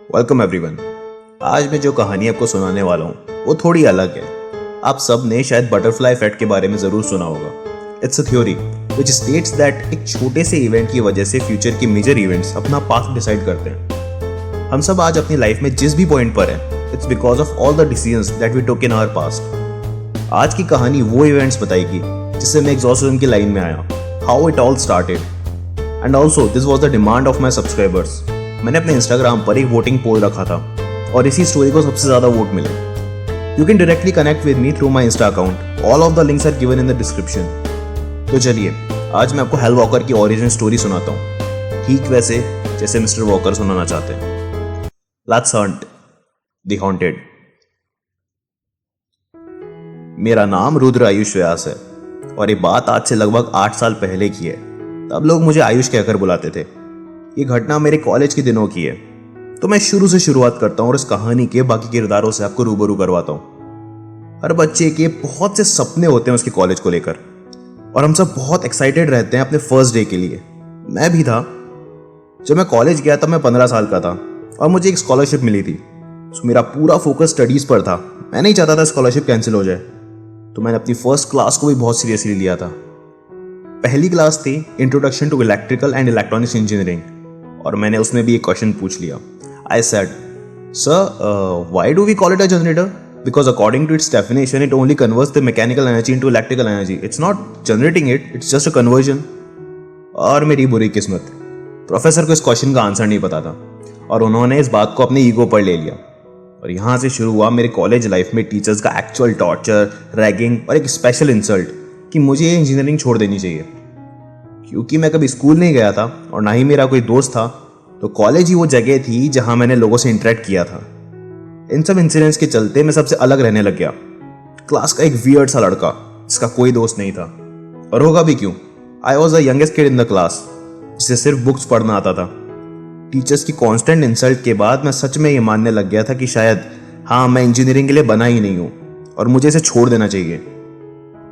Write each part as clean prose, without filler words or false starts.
Welcome everyone. आज मैं जो कहानी आपको सुनाने वाला हूँ वो थोड़ी अलग है। आप सब ने शायद बटरफ्लाई इफेक्ट के बारे में ज़रूर सुना होगा। It's a theory which states that एक छोटे से इवेंट की वजह से फ्यूचर के मेजर इवेंट्स अपना पास्ट डिसाइड करते हैं। हम सब आज अपनी लाइफ में जिस भी पॉइंट पर हैं, it's because of all the decisions that we took in our past. आज की कहानी वो इवेंट्स बताएगी जिससे मैं एग्जॉस्टिज्म की लाइन में आया, how it all started. And also this was the demand of my subscribers. मैंने अपने इंस्टाग्राम पर एक वोटिंग पोल रखा था और इसी स्टोरी को सबसे ज्यादा वोट मिले। You can directly connect with me through my insta account. All of the links are given in the description. तो चलिए आज मैं आपको हेल वॉकर की ओरिजिन स्टोरी सुनाता हूँ, ठीक वैसे जैसे मिस्टर वॉकर सुनाना चाहते हैं। Let's Hunt the haunted. मेरा नाम रुद्र आयुष व्यास है और ये बात आज से लगभग 8 साल पहले की है। तब लोग मुझे आयुष कहकर बुलाते थे। ये घटना मेरे कॉलेज के दिनों की है, तो मैं शुरू से शुरुआत करता हूँ और इस कहानी के बाकी किरदारों से आपको रूबरू करवाता हूँ। हर बच्चे के बहुत से सपने होते हैं उसके कॉलेज को लेकर और हम सब बहुत एक्साइटेड रहते हैं अपने फर्स्ट डे के लिए। मैं भी था। जब मैं कॉलेज गया तब मैं 15 साल का था और मुझे एक स्कॉलरशिप मिली थी। तो मेरा पूरा फोकस स्टडीज पर था। मैं नहीं चाहता था स्कॉलरशिप कैंसिल हो जाए, तो मैंने अपनी फर्स्ट क्लास को भी बहुत सीरियसली लिया था। पहली क्लास थी introduction to electrical and electronics engineering और मैंने उसमें भी एक क्वेश्चन पूछ लिया। I said, sir, why do we call it a generator? Because according to its definition it only converts the mechanical energy into electrical energy. It's not generating it, it's just a conversion. और मेरी बुरी किस्मत, professor को इस question का answer नहीं पता था और उन्होंने इस बात को अपने ईगो पर ले लिया। और यहाँ से शुरू हुआ मेरे कॉलेज लाइफ में टीचर्स का एक्चुअल टॉर्चर, रैगिंग और एक स्पेशल इंसल्ट कि मुझे ये इंजीनियरिंग छोड़ देनी चाहिए। क्योंकि मैं कभी स्कूल नहीं गया था और ना ही मेरा कोई दोस्त था, तो कॉलेज ही वो जगह थी जहां मैंने लोगों से इंटरेक्ट किया था। इन सब इंसिडेंट्स के चलते मैं सबसे अलग रहने लग गया। क्लास का एक वियर्ड सा लड़का जिसका कोई दोस्त नहीं था, और होगा भी क्यों। I was the youngest kid in the class जिसे सिर्फ बुक्स पढ़ना आता था। टीचर्स की कॉन्स्टेंट इंसल्ट के बाद मैं सच में ये मानने लग गया था कि शायद मैं इंजीनियरिंग के लिए बना ही नहीं हूँ और मुझे इसे छोड़ देना चाहिए।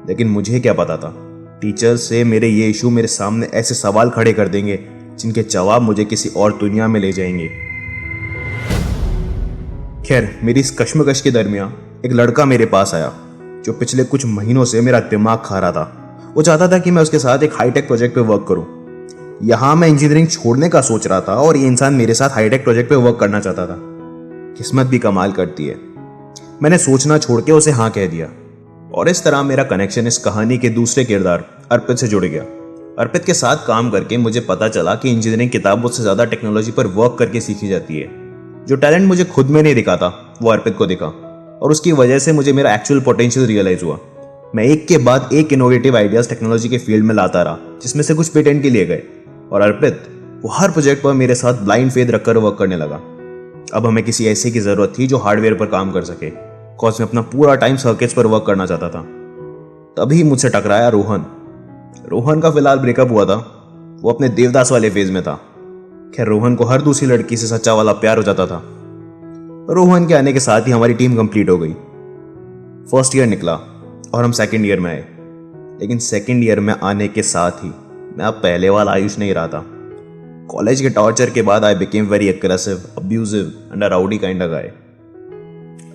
लेकिन मुझे क्या पता था, टीचर से मेरे ये इशू मेरे सामने ऐसे सवाल खड़े कर देंगे जिनके जवाब मुझे किसी और दुनिया में ले जाएंगे। खैर, मेरी इस कश्मकश के दरमियान एक लड़का मेरे पास आया जो पिछले कुछ महीनों से मेरा दिमाग खा रहा था। वो चाहता था कि मैं उसके साथ एक हाईटेक प्रोजेक्ट पे वर्क करूं। यहाँ मैं इंजीनियरिंग छोड़ने का सोच रहा था और ये इंसान मेरे साथ हाईटेक प्रोजेक्ट पे वर्क करना चाहता था। किस्मत भी कमाल करती है। मैंने सोचना छोड़ के उसे हाँ कह दिया और इस तरह मेरा कनेक्शन इस कहानी के दूसरे किरदार अर्पित से जुड़ गया। अर्पित के साथ काम करके मुझे पता चला कि इंजीनियरिंग किताबों से ज़्यादा टेक्नोलॉजी पर वर्क करके सीखी जाती है। जो टैलेंट मुझे खुद में नहीं दिखा था वो अर्पित को दिखा और उसकी वजह से मुझे मेरा एक्चुअल पोटेंशियल रियलाइज हुआ। मैं एक के बाद एक इनोवेटिव आइडियाज टेक्नोलॉजी के फील्ड में लाता रहा, जिसमें से कुछ पेटेंट के लिए गए, और अर्पित वो हर प्रोजेक्ट पर मेरे साथ ब्लाइंड फेथ रखकर वर्क करने लगा। अब हमें किसी ऐसे की ज़रूरत थी जो हार्डवेयर पर काम कर सके, बिकॉज मैं अपना पूरा टाइम सर्किट्स पर वर्क करना चाहता था। तभी मुझसे टकराया रोहन का फिलहाल ब्रेकअप हुआ था। वो अपने देवदास वाले फेज में था। खैर, रोहन को हर दूसरी लड़की से सच्चा वाला प्यार हो जाता था। रोहन के आने के साथ ही हमारी टीम कंप्लीट हो गई। फर्स्ट ईयर निकला और हम सेकंड ईयर में आए। लेकिन सेकंड ईयर में आने के साथ ही मैं अब पहले वाला आयुष नहीं रहा था। कॉलेज के टॉर्चर के बाद I became very aggressive, abusive and a rowdy kind of guy.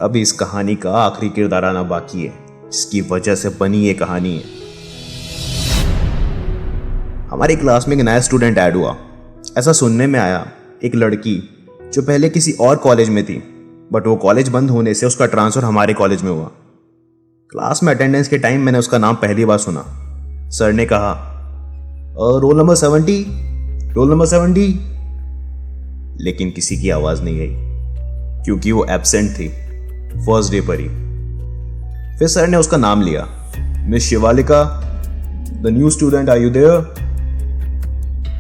अभी इस कहानी का आखिरी किरदार आना बाकी है, जिसकी वजह से बनी ये कहानी है। हमारी क्लास में एक नया स्टूडेंट ऐड हुआ। ऐसा सुनने में आया, एक लड़की जो पहले किसी और कॉलेज में थी, बट वो कॉलेज बंद होने से उसका ट्रांसफर हमारे कॉलेज में हुआ। क्लास में अटेंडेंस के टाइम मैंने उसका नाम पहली बार सुना। सर ने कहा, रोल नंबर 70, रोल नंबर 70। लेकिन किसी की आवाज नहीं आई क्योंकि वो एब्सेंट थी फर्स्ट डे पर ही। फिर सर ने उसका नाम लिया, miss Shivalika, the new student, are you there?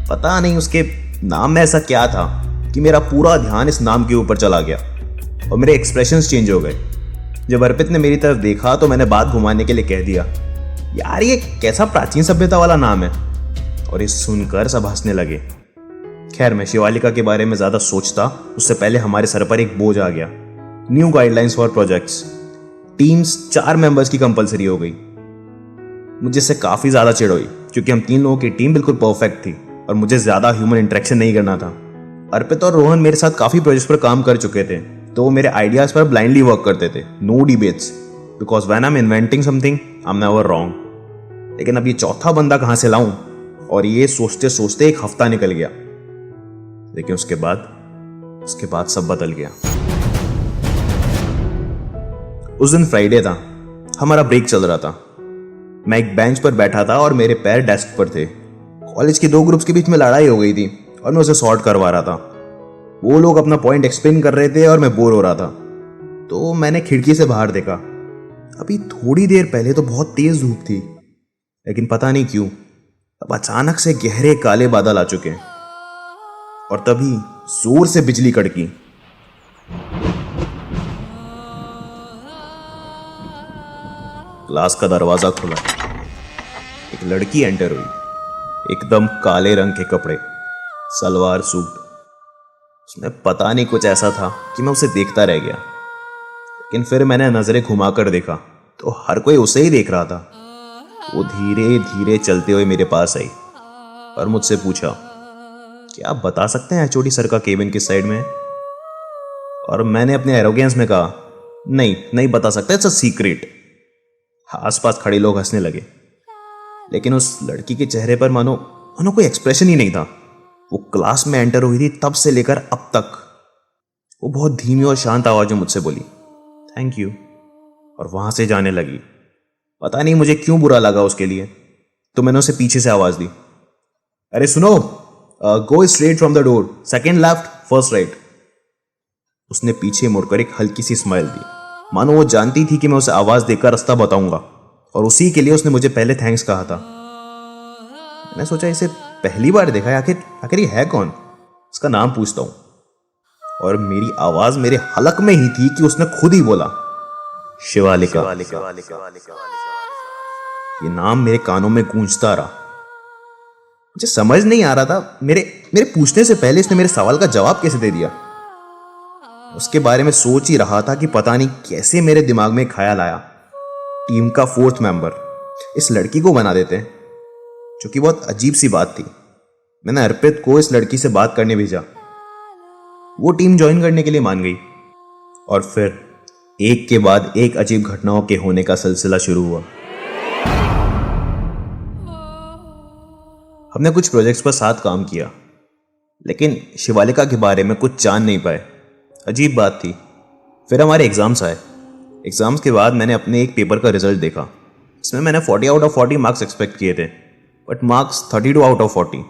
पता नहीं उसके नाम में ऐसा क्या था कि मेरा पूरा ध्यान इस नाम के ऊपर चला गया और मेरे एक्सप्रेशंस चेंज हो गए। जब अर्पित ने मेरी तरफ देखा तो मैंने बात घुमाने के लिए कह दिया, यार ये कैसा प्राचीन सभ्यता वाला नाम है, और ये सुनकर सब हंसने लगे। खैर, मैं शिवालिका के बारे में ज़्यादा सोचता उससे पहले हमारे सर पर एक बोझ आ गया। New guidelines for projects. Teams 4 members की कंपलसरी हो गई। मुझे इससे काफ़ी ज़्यादा चिढ़ हुई क्योंकि हम 3 लोगों की टीम बिल्कुल परफेक्ट थी और मुझे ज़्यादा ह्यूमन इंटरेक्शन नहीं करना था। अर्पित और रोहन मेरे साथ काफ़ी प्रोजेक्ट्स पर काम कर चुके थे, तो वो मेरे आइडियाज़ पर ब्लाइंडली वर्क करते थे, no debates, because when I am inventing something I am never wrong. लेकिन अब ये चौथा बंदा कहाँ से लाऊं, और ये सोचते सोचते एक हफ्ता निकल गया। लेकिन उसके बाद सब बदल गया। उस दिन फ्राइडे था, हमारा ब्रेक चल रहा था। मैं एक बेंच पर बैठा था और मेरे पैर डेस्क पर थे। कॉलेज के दो ग्रुप्स के बीच में लड़ाई हो गई थी और मैं उसे सॉर्ट करवा रहा था। वो लोग अपना पॉइंट एक्सप्लेन कर रहे थे और मैं बोर हो रहा था। तो मैंने खिड़की से बाहर देखा। अभी थोड़ी देर पहले तो बहुत तेज धूप थी, लेकिन पता नहीं क्यों अब अचानक से गहरे काले बादल आ चुके हैं और तभी जोर से बिजली कड़की। क्लास का दरवाजा खुला। एक लड़की एंटर हुई, एकदम काले रंग के कपड़े, सलवार सूट। उसमें पता नहीं कुछ ऐसा था कि मैं उसे देखता रह गया। लेकिन फिर मैंने नजरें घुमाकर देखा तो हर कोई उसे ही देख रहा था। वो धीरे धीरे चलते हुए मेरे पास आई और मुझसे पूछा, क्या आप बता सकते हैं एचओडी सर का केबिन किस साइड में है? और मैंने अपने एरोगेंस में कहा, नहीं बता सकते, इट्स अ सीक्रेट। आसपास खड़े लोग हंसने लगे, लेकिन उस लड़की के चेहरे पर मानो कोई एक्सप्रेशन ही नहीं था। वो क्लास में एंटर हुई थी तब से लेकर अब तक। वो बहुत धीमी और शांत आवाज में मुझसे बोली, थैंक यू, और वहां से जाने लगी। पता नहीं मुझे क्यों बुरा लगा उसके लिए, तो मैंने उसे पीछे से आवाज दी, अरे सुनो, go straight from the door, second left, first right. उसने पीछे मुड़कर एक हल्की सी स्माइल दी, मानो वो जानती थी कि मैं उसे आवाज देकर रास्ता बताऊंगा, और उसी के लिए उसने मुझे पहले थैंक्स कहा था। मैंने सोचा इसे पहली बार देखा है, आखिर ये है कौन, इसका नाम पूछता हूं। और मेरी आवाज मेरे हलक में ही थी कि उसने खुद ही बोला, शिवालिका। ये नाम मेरे कानों में गूंजता रहा। मुझे समझ नहीं आ रहा था मेरे पूछने से पहले इसने मेरे सवाल का जवाब कैसे दे दिया। उसके बारे में सोच ही रहा था कि पता नहीं कैसे मेरे दिमाग में ख्याल आया, टीम का फोर्थ मेंबर इस लड़की को बना देते हैं, जो कि बहुत अजीब सी बात थी। मैंने अर्पित को इस लड़की से बात करने भेजा। वो टीम ज्वाइन करने के लिए मान गई, और फिर एक के बाद एक अजीब घटनाओं के होने का सिलसिला शुरू हुआ। हमने कुछ प्रोजेक्ट्स पर साथ काम किया, लेकिन शिवालिका के बारे में कुछ जान नहीं पाए। अजीब बात थी। फिर हमारे एग्जाम्स आए। एग्जाम्स के बाद मैंने अपने एक पेपर का रिजल्ट देखा। इसमें मैंने 40 आउट ऑफ 40 मार्क्स एक्सपेक्ट किए थे, बट मार्क्स 32 आउट ऑफ 40।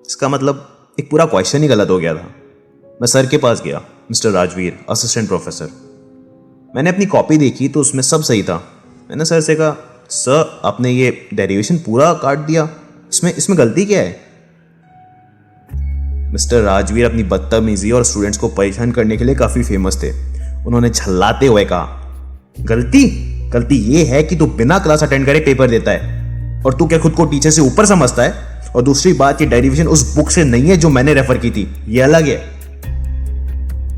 इसका मतलब एक पूरा क्वेश्चन ही गलत हो गया था। मैं सर के पास गया, मिस्टर राजवीर, असिस्टेंट प्रोफेसर। मैंने अपनी कॉपी देखी तो उसमें सब सही था। मैंने सर से कहा, सर आपने ये डेरिवेशन पूरा काट दिया, इसमें गलती क्या है? मिस्टर राजवीर अपनी बदतमीजी और स्टूडेंट्स को परेशान करने के लिए काफी फेमस थे। उन्होंने झल्लाते हुए कहा, गलती ये है कि तू बिना क्लास अटेंड करे पेपर देता है, और तू क्या खुद को टीचर से ऊपर समझता है? और दूसरी बात, ये डेरिवेशन उस बुक से नहीं है जो मैंने रेफर की थी, ये अलग है।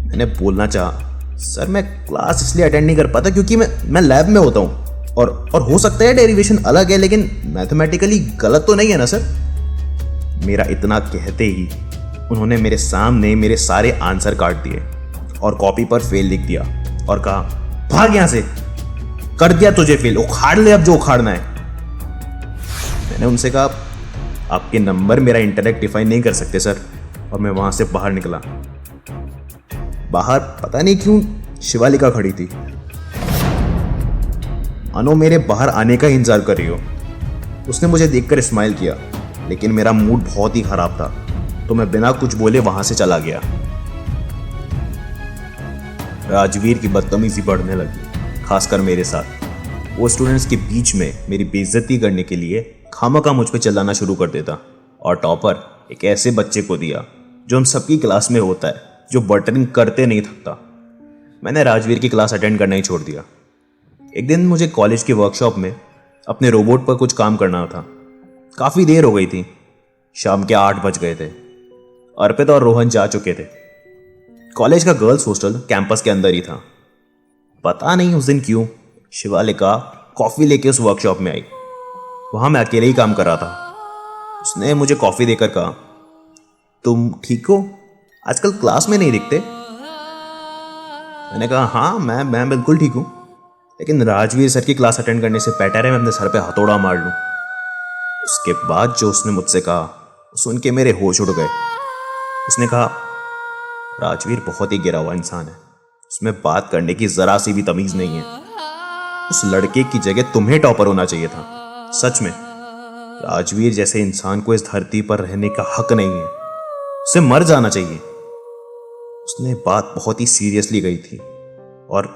मैंने बोलना चाहा, सर मैं क्लास इसलिए अटेंड नहीं कर पाता क्योंकि मैं लैब में होता हूँ, और हो सकता है डेरिवेशन अलग है, लेकिन मैथमेटिकली गलत तो नहीं है ना सर? मेरा इतना कहते ही उन्होंने मेरे सामने मेरे सारे आंसर काट दिए और कॉपी पर फेल लिख दिया और कहा, भाग यहां से, कर दिया तुझे फेल, उखाड़ ले अब जो उखाड़ना है। मैंने उनसे कहा, आपके नंबर मेरा इंटेलेक्ट डिफाइन नहीं कर सकते सर, और मैं वहां से बाहर निकला। बाहर पता नहीं क्यों शिवालिका खड़ी थी, मानो मेरे बाहर आने का इंतजार कर रही हो। उसने मुझे देखकर स्माइल किया, लेकिन मेरा मूड बहुत ही खराब था, तो मैं बिना कुछ बोले वहां से चला गया। राजवीर की बदतमीजी बढ़ने लगी, खासकर मेरे साथ। वो स्टूडेंट्स के बीच में मेरी बेइज्जती करने के लिए खामखा मुझ पे चिल्लाना शुरू कर देता, और टॉपर एक ऐसे बच्चे को दिया जो हम सबकी क्लास में होता है, जो बटरिंग करते नहीं थकता। मैंने राजवीर की क्लास अटेंड करना ही छोड़ दिया। एक दिन मुझे कॉलेज की वर्कशॉप में अपने रोबोट पर कुछ काम करना था। काफ़ी देर हो गई थी, शाम के 8 बज गए थे। अर्पित और रोहन जा चुके थे। कॉलेज का गर्ल्स हॉस्टल कैंपस के अंदर ही था। पता नहीं उस दिन क्यों शिवालिका कॉफ़ी लेके उस वर्कशॉप में आई। वहाँ मैं अकेले ही काम कर रहा था। उसने मुझे कॉफ़ी देकर कहा, तुम ठीक हो? आजकल क्लास में नहीं दिखते। मैंने कहा हाँ मैं बिल्कुल ठीक हूँ, लेकिन राजवीर सर की क्लास अटेंड करने से बेटर है मैं अपने सर पे हथौड़ा मार लूँ। उसके बाद जो उसने मुझसे कहा सुन के मेरे होश उड़ गए। उसने कहा राजवीर बहुत ही गिरा हुआ इंसान है, उसमें बात करने की जरा सी भी तमीज नहीं है। उस लड़के की जगह तुम्हें टॉपर होना चाहिए था। सच में राजवीर जैसे इंसान को इस धरती पर रहने का हक नहीं है, उसे मर जाना चाहिए। उसने बात बहुत ही सीरियसली कही थी और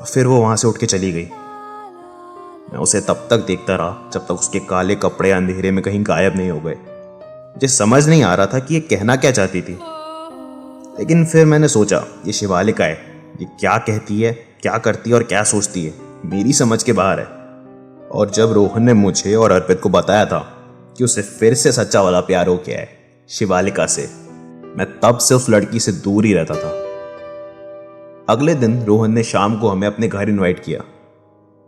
फिर वो वहां से उठ के चली गई। मैं उसे तब तक देखता रहा जब तक उसके काले कपड़े अंधेरे में कहीं गायब नहीं हो गए। मुझे समझ नहीं आ रहा था कि ये कहना क्या चाहती थी, लेकिन फिर मैंने सोचा ये शिवालिका है, ये क्या कहती है, क्या करती है और क्या सोचती है मेरी समझ के बाहर है। और जब रोहन ने मुझे और अर्पित को बताया था कि उसे फिर से सच्चा वाला प्यार हो गया है शिवालिका से, मैं तब से उस लड़की से दूर ही रहता था। अगले दिन रोहन ने शाम को हमें अपने घर इनवाइट किया।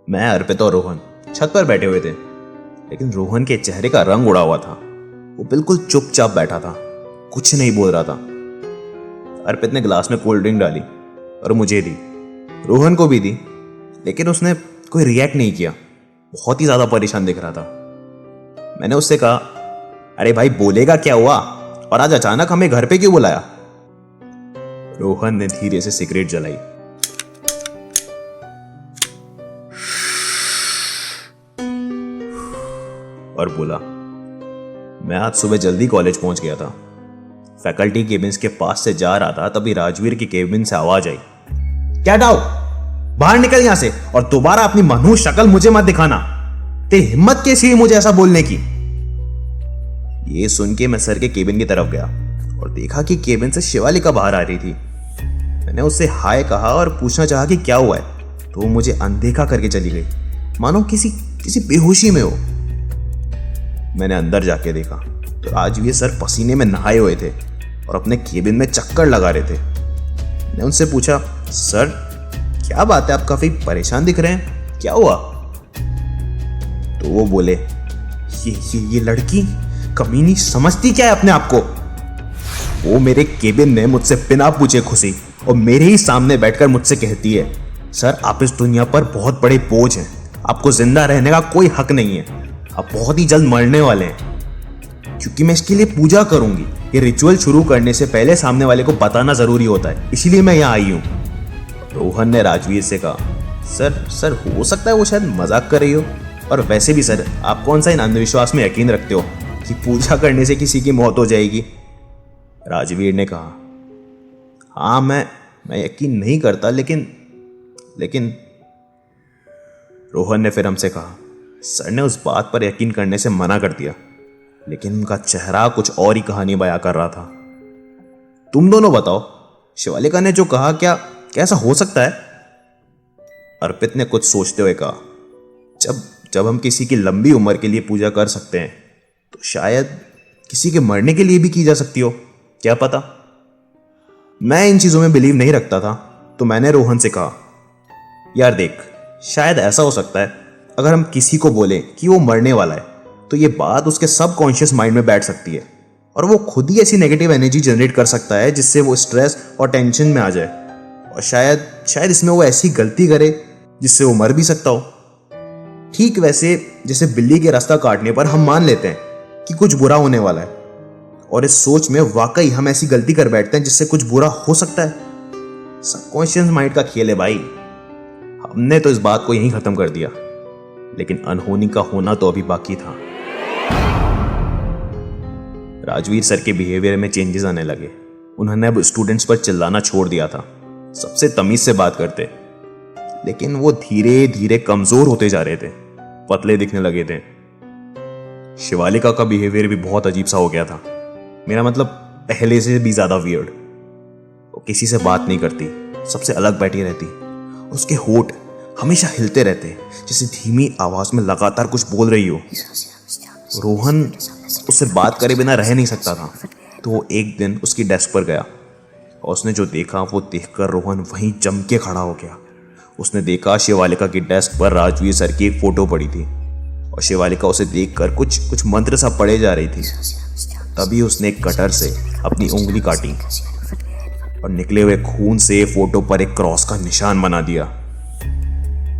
मैं, अर्पित और रोहन छत पर बैठे हुए थे, लेकिन रोहन के चेहरे का रंग उड़ा हुआ था। वो बिल्कुल चुपचाप बैठा था, कुछ नहीं बोल रहा था। अर्पित ने गिलास में कोल्ड ड्रिंक डाली और मुझे दी, रोहन को भी दी, लेकिन उसने कोई रिएक्ट नहीं किया। बहुत ही ज्यादा परेशान दिख रहा था। मैंने उससे कहा अरे भाई बोलेगा क्या हुआ, और आज अचानक हमें घर पे क्यों बुलाया? रोहन ने धीरे से सिगरेट जलाई। और बोला मैं आज सुबह जल्दी कॉलेज पहुंच गया था। फैकल्टी केबिन्स के पास से जा रहा था, तभी राजवीर के केबिन से आवाज आई, क्या डाउ, बाहर निकल यहां से और दोबारा अपनी मनहूस शक्ल मुझे मत दिखाना। तेरी हिम्मत कैसी है मुझे ऐसा बोलने की? ये सुन के मैं सर के केबिन की तरफ गया और देखा कि केबिन से शिवालिका बाहर आ रही थी। मैंने उससे हाय कहा और पूछना चाहा कि क्या हुआ है, तो वो मुझे अनदेखा करके चली गई, मानो किसी बेहोशी में हो। मैंने अंदर जाके देखा तो राजवीर सर पसीने में नहाए हुए थे और अपने केबिन में चक्कर लगा रहे थे। मैंने उनसे पूछा सर क्या बात है, आप काफी परेशान दिख रहे हैं, क्या हुआ? तो वो बोले ये लड़की कमीनी समझती क्या है अपने आप को? वो मेरे केबिन में मुझसे बिना पूछे घुसी और मेरे ही सामने बैठकर मुझसे कहती है सर आप इस दुनिया पर बहुत बड़े बोझ हैं, आपको जिंदा रहने का कोई हक नहीं है, आप बहुत ही जल्द मरने वाले हैं। क्योंकि मैं इसके लिए पूजा करूंगी, ये रिचुअल शुरू करने से पहले सामने वाले को बताना जरूरी होता है, इसीलिए मैं यहाँ आई हूँ। रोहन ने राजवीर से कहा सर हो सकता है वो शायद मजाक कर रही हो, और वैसे भी सर आप कौन सा इन अंधविश्वास में यकीन रखते हो कि पूजा करने से किसी की मौत हो जाएगी? राजवीर ने कहा हाँ मैं यकीन नहीं करता, लेकिन रोहन ने फिर हमसे कहा सर ने उस बात पर यकीन करने से मना कर दिया, लेकिन उनका चेहरा कुछ और ही कहानी बयां कर रहा था। तुम दोनों बताओ, शिवालिका ने जो कहा क्या ऐसा हो सकता है? अर्पित ने कुछ सोचते हुए कहा जब हम किसी की लंबी उम्र के लिए पूजा कर सकते हैं तो शायद किसी के मरने के लिए भी की जा सकती हो, क्या पता। मैं इन चीजों में बिलीव नहीं रखता था, तो मैंने रोहन से कहा यार देख, शायद ऐसा हो सकता है अगर हम किसी को बोले कि वो मरने वाला है तो ये बात उसके सबकॉन्शियस माइंड में बैठ सकती है और वो खुद ही ऐसी नेगेटिव एनर्जी जनरेट कर सकता है जिससे वो स्ट्रेस और टेंशन में आ जाए, और शायद इसमें वो ऐसी गलती करे जिससे वो मर भी सकता हो। ठीक वैसे जैसे बिल्ली के रास्ता काटने पर हम मान लेते हैं कि कुछ बुरा होने वाला है, और इस सोच में वाकई हम ऐसी गलती कर बैठते हैं जिससे कुछ बुरा हो सकता है। सबकॉन्शियस माइंड का खेल है भाई। हमने तो इस बात को यहीं खत्म कर दिया, लेकिन अनहोनी का होना तो अभी बाकी था। राजवीर सर के बिहेवियर में चेंजेस आने लगे। उन्होंने अब स्टूडेंट्स पर चिल्लाना छोड़ दिया था, सबसे तमीज से बात करते, लेकिन वो धीरे धीरे कमजोर होते जा रहे थे, पतले दिखने लगे थे। शिवालिका का बिहेवियर भी बहुत अजीब सा हो गया था, मेरा मतलब पहले से भी ज्यादा वियर्ड। वो किसी से बात नहीं करती, सबसे अलग बैठी रहती, उसके होठ हमेशा हिलते रहते जैसे धीमी आवाज में लगातार कुछ बोल रही हो। रोहन उससे बात करे बिना रह नहीं सकता था, तो वो एक दिन उसकी डेस्क पर गया और उसने जो देखा वो देखकर रोहन वहीं जम के खड़ा हो गया। उसने देखा शिवालिका की डेस्क पर राजवीर सर की एक फोटो पड़ी थी और शिवालिका उसे देखकर कुछ मंत्र सा पढ़े जा रही थी। तभी उसने एक कटर से अपनी उंगली काटी और निकले हुए खून से फोटो पर एक क्रॉस का निशान बना दिया।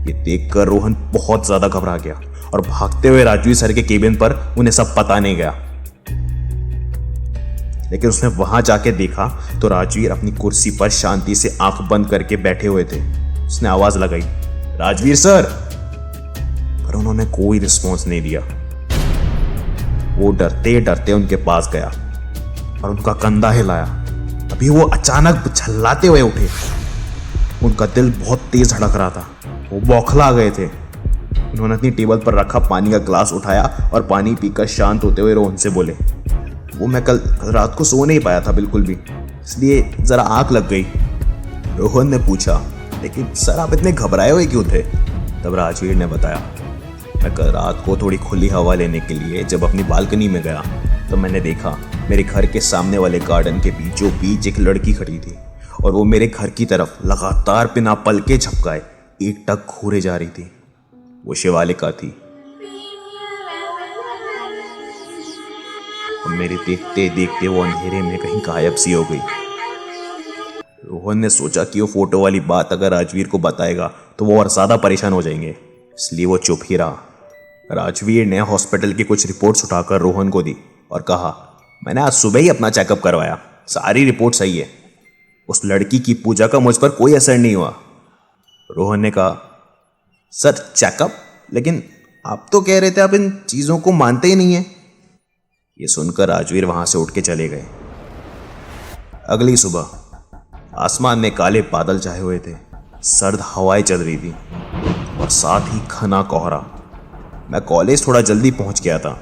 ये देखकर रोहन बहुत ज्यादा घबरा गया और भागते हुए राजवीर सर के केबिन पर उन्हें सब पता नहीं गया। लेकिन उसने वहां जाके देखा तो राजवीर अपनी कुर्सी पर शांति से आंख बंद करके बैठे हुए थे। उसने आवाज लगाई, राजवीर सर, पर उन्होंने कोई रिस्पॉन्स नहीं दिया। वो डरते डरते उनके पास गया और उनका कंधा हिलाया। अभी वो अचानक झल्लाते हुए उठे। उनका दिल बहुत तेज धड़क रहा था, वो बौखला गए थे। उन्होंने अपनी टेबल पर रखा पानी का ग्लास उठाया और पानी पीकर शांत होते हुए रोहन से बोले, वो मैं कल रात को सो नहीं पाया था बिल्कुल भी, इसलिए जरा आंख लग गई। रोहन ने पूछा, लेकिन सर आप इतने घबराए हुए क्यों थे? तब राजवीर ने बताया, मैं कल रात को थोड़ी खुली हवा लेने के लिए जब अपनी बालकनी में गया तो मैंने देखा मेरे घर के सामने वाले गार्डन के बीचों बीच एक लड़की खड़ी थी और वो मेरे घर की तरफ लगातार बिना पल के झपकाए एकटक घूरे जा रही थी। वो शिवालिका थी और मेरे देखते देखते वो अंधेरे में कहीं गायब सी हो गई। रोहन ने सोचा कि वो फोटो वाली बात अगर राजवीर को बताएगा तो वो और ज्यादा परेशान हो जाएंगे, इसलिए वो चुप ही रहा। राजवीर ने हॉस्पिटल की कुछ रिपोर्ट्स उठाकर रोहन को दी और कहा, मैंने आज सुबह ही अपना चेकअप करवाया, सारी रिपोर्ट सही है। उस लड़की की पूजा का मुझ पर कोई असर नहीं हुआ। रोहन ने कहा, सर चेकअप? लेकिन आप तो कह रहे थे आप इन चीजों को मानते ही नहीं है। ये सुनकर राजवीर वहां से उठ के चले गए। अगली सुबह आसमान में काले बादल छाए हुए थे, सर्द हवाएं चल रही थी और साथ ही घना कोहरा। मैं कॉलेज थोड़ा जल्दी पहुंच गया था।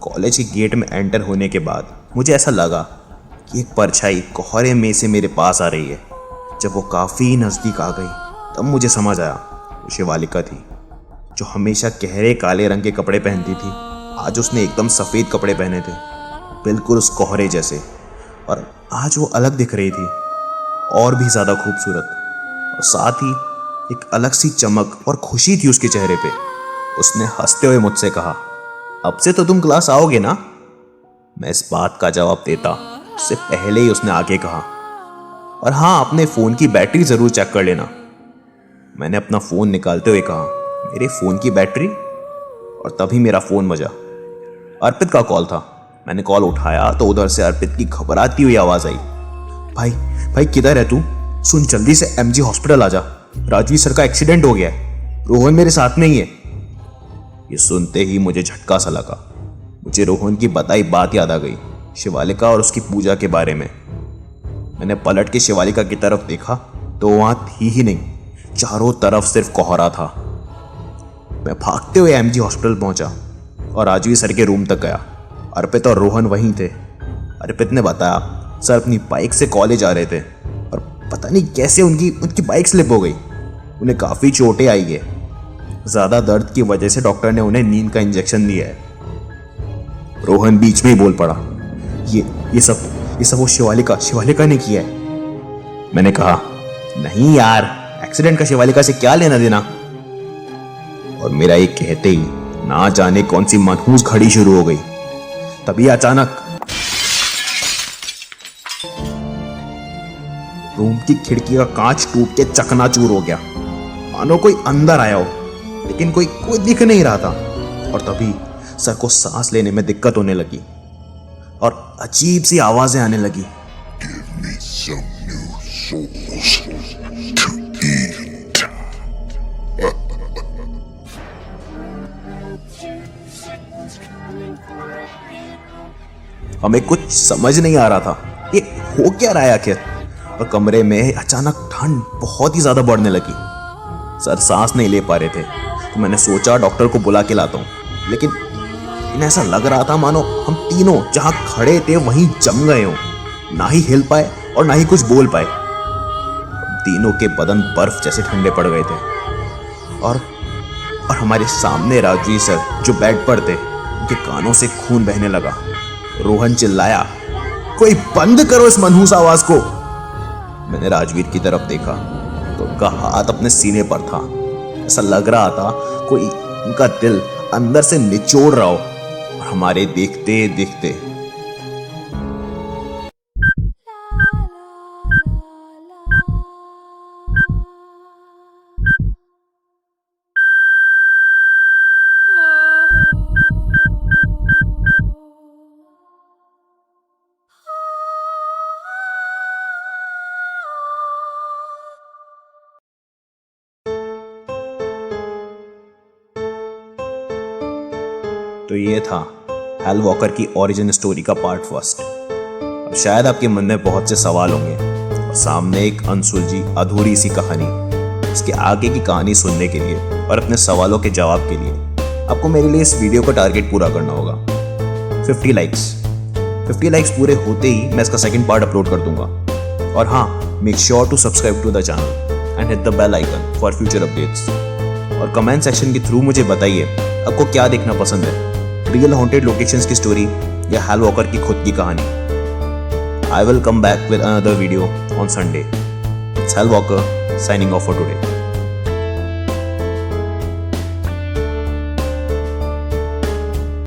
कॉलेज के गेट में एंटर होने के बाद मुझे ऐसा लगा कि एक परछाई कोहरे में से मेरे पास आ रही है। जब वो काफ़ी नज़दीक आ गई तब मुझे समझ आया वो शिवालिका थी, जो हमेशा गहरे काले रंग के कपड़े पहनती थी। आज उसने एकदम सफ़ेद कपड़े पहने थे, बिल्कुल उस कोहरे जैसे, और आज वो अलग दिख रही थी, और भी ज़्यादा खूबसूरत, और साथ ही एक अलग सी चमक और खुशी थी उसके चेहरे पे। उसने हंसते हुए मुझसे कहा, अब से तो तुम क्लास आओगे ना? मैं इस बात का जवाब देता उससे पहले ही उसने आगे कहा, और हाँ, अपने फ़ोन की बैटरी ज़रूर चेक कर लेना। मैंने अपना फ़ोन निकालते हुए कहा, मेरे फ़ोन की बैटरी? और तभी मेरा फ़ोन बजा। अर्पित का कॉल था। मैंने कॉल उठाया तो उधर से अर्पित की घबराती हुई आवाज़ आई, भाई भाई किधर है तू? सुन, जल्दी से एमजी हॉस्पिटल आ जा, राजवीर सर का एक्सीडेंट हो गया है, रोहन मेरे साथ में ही है। ये सुनते ही मुझे झटका सा लगा। मुझे रोहन की बताई बात याद आ गई, शिवालिका और उसकी पूजा के बारे में। मैंने पलट के शिवालिका की तरफ देखा तो वहां थी ही नहीं, चारों तरफ सिर्फ कोहरा था। मैं भागते हुए एमजी हॉस्पिटल पहुंचा और राजवीर सर के रूम तक गया। अर्पित और रोहन वहीं थे। अर्पित ने बताया, सर अपनी बाइक से कॉलेज आ रहे थे और पता नहीं कैसे उनकी बाइक स्लिप हो गई। उन्हें काफ़ी चोटें आई है। ज़्यादा दर्द की वजह से डॉक्टर ने उन्हें नींद का इंजेक्शन दिया है। रोहन बीच में ही बोल पड़ा, ये सब वो शिवालिका ने किया है। मैंने कहा, नहीं यार, एक्सीडेंट का शिवालिका से क्या लेना देना? और मेरा ये कहते ही ना जाने कौन सी मनहूस घड़ी शुरू हो गई। तभी अचानक रूम की खिड़की का कांच टूट के चकनाचूर हो गया, मानो कोई अंदर आया हो, लेकिन कोई दिख नहीं रहा था। और तभी सर को सांस लेने में दिक्कत होने लगी और अजीब सी आवाजें आने लगी। Give me some new souls to eat. हमें कुछ समझ नहीं आ रहा था, ये हो क्या रहा है आखिर। और कमरे में अचानक ठंड बहुत ही ज्यादा बढ़ने लगी। सर सांस नहीं ले पा रहे थे, तो मैंने सोचा डॉक्टर को बुला के लाता हूँ, लेकिन ऐसा लग रहा था मानो हम तीनों जहां खड़े थे वहीं जम गए हों, ना ही हिल पाए और ना ही कुछ बोल पाए। तीनों के बदन बर्फ जैसे ठंडे पड़ गए थे और हमारे सामने राजवीर सर जो बेड पर थे, उनके कानों से खून बहने लगा। रोहन चिल्लाया, कोई बंद करो इस मनहूस आवाज को। मैंने राजवीर की तरफ देखा तो उनका हाथ अपने सीने पर था। ऐसा लग रहा था कोई उनका दिल अंदर से निचोड़ रहा हो। और हमारे देखते देखते तो ये था हैल वॉकर की ओरिजिन स्टोरी का पार्ट फर्स्ट। अब शायद आपके मन में बहुत से सवाल होंगे और सामने एक अनसुलझी अधूरी सी कहानी। इसके आगे की कहानी सुनने के लिए और अपने सवालों के जवाब के लिए आपको मेरे लिए इस वीडियो का टारगेट पूरा करना होगा 50 लाइक्स। 50 लाइक्स पूरे होते ही मैं इसका सेकंड पार्ट अपलोड कर दूंगा। और हाँ, make sure to subscribe to the channel and hit the bell icon for future updates. और कमेंट सेक्शन के थ्रू मुझे बताइए आपको क्या देखना पसंद है, रियल हॉन्टेड लोकेशंस की स्टोरी या हैल वॉकर की खुद की कहानी। I will come back with another video on Sunday. It's Hell Walker signing off for today.